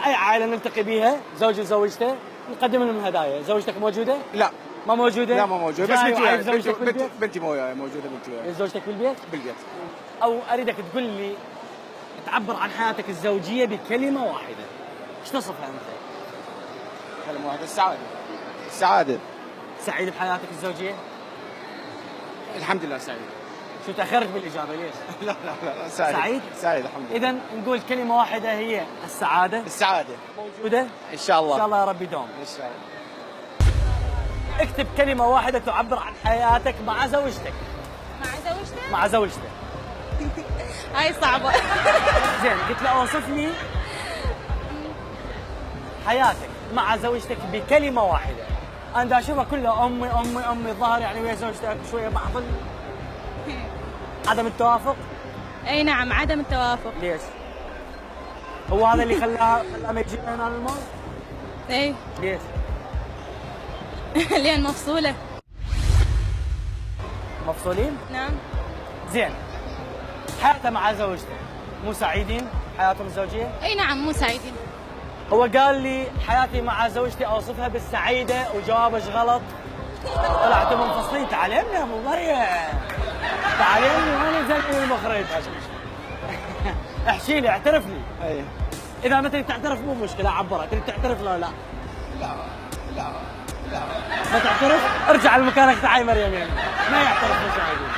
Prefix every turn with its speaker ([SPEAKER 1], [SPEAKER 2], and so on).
[SPEAKER 1] اي عائله نلتقي بيها زوج وزوجته نقدم لهم هدايا، زوجتك موجوده؟
[SPEAKER 2] لا
[SPEAKER 1] ما موجوده؟
[SPEAKER 2] لا ما موجوده، بس
[SPEAKER 1] جاي وعايز
[SPEAKER 2] بنتي
[SPEAKER 1] زوجتك بالبيت؟
[SPEAKER 2] بنتي موجوده، بنتي وياي
[SPEAKER 1] زوجتك بالبيت؟
[SPEAKER 2] بالبيت.
[SPEAKER 1] او اريدك تقول لي تعبر عن حياتك الزوجيه بكلمه واحده، ايش تصفها انت؟
[SPEAKER 2] كلمه واحده، السعاده. السعاده.
[SPEAKER 1] سعيد بحياتك الزوجيه؟
[SPEAKER 2] الحمد لله سعيد.
[SPEAKER 1] شو تاخرت بالاجابه ليش؟
[SPEAKER 2] لا لا لا سعيد.
[SPEAKER 1] سعيد؟
[SPEAKER 2] سعيد الحمد لله.
[SPEAKER 1] اذا نقول كلمه واحده هي السعاده.
[SPEAKER 2] السعاده
[SPEAKER 1] موجوده؟
[SPEAKER 2] ان شاء الله.
[SPEAKER 1] ان شاء الله يا رب يدوم.
[SPEAKER 2] ان شاء الله.
[SPEAKER 1] اكتب كلمه واحده تعبر عن حياتك مع زوجتك.
[SPEAKER 3] مع زوجته؟
[SPEAKER 1] مع زوجتك.
[SPEAKER 3] هاي صعبة.
[SPEAKER 1] زين قلت له اوصف لي حياتك مع زوجتك بكلمه واحده. انا دا اشوفها كلها امي امي امي، الظاهر يعني ويا زوجتك شويه بعض عدم التوافق.
[SPEAKER 3] اي نعم، عدم التوافق.
[SPEAKER 1] ليش؟ هو هذا اللي خلاها ما يجينا هنا المول؟
[SPEAKER 3] اي.
[SPEAKER 1] ليش؟
[SPEAKER 3] لين مفصولة.
[SPEAKER 1] مفصولين؟
[SPEAKER 3] نعم.
[SPEAKER 1] زين حياته مع زوجته مو سعيدين حياتهم الزوجيه؟
[SPEAKER 3] اي نعم، مو سعيدين.
[SPEAKER 1] هو قال لي حياتي مع زوجتي اوصفها بالسعيده وجوابك غلط. طلعتوا منفصلين. تعال يمي يا ابو مريم، تعال يمي ما نزلت من المخرج. احكي لي، اعترف لي.
[SPEAKER 2] اي.
[SPEAKER 1] اذا ما تريد تعترف مو مشكله، عبرها. تريد تعترف لا لا؟
[SPEAKER 2] لا لا لا.
[SPEAKER 1] ما تعترف ارجع لمكانك. تعال مريم، يعني ما يعترف مو سعيدين.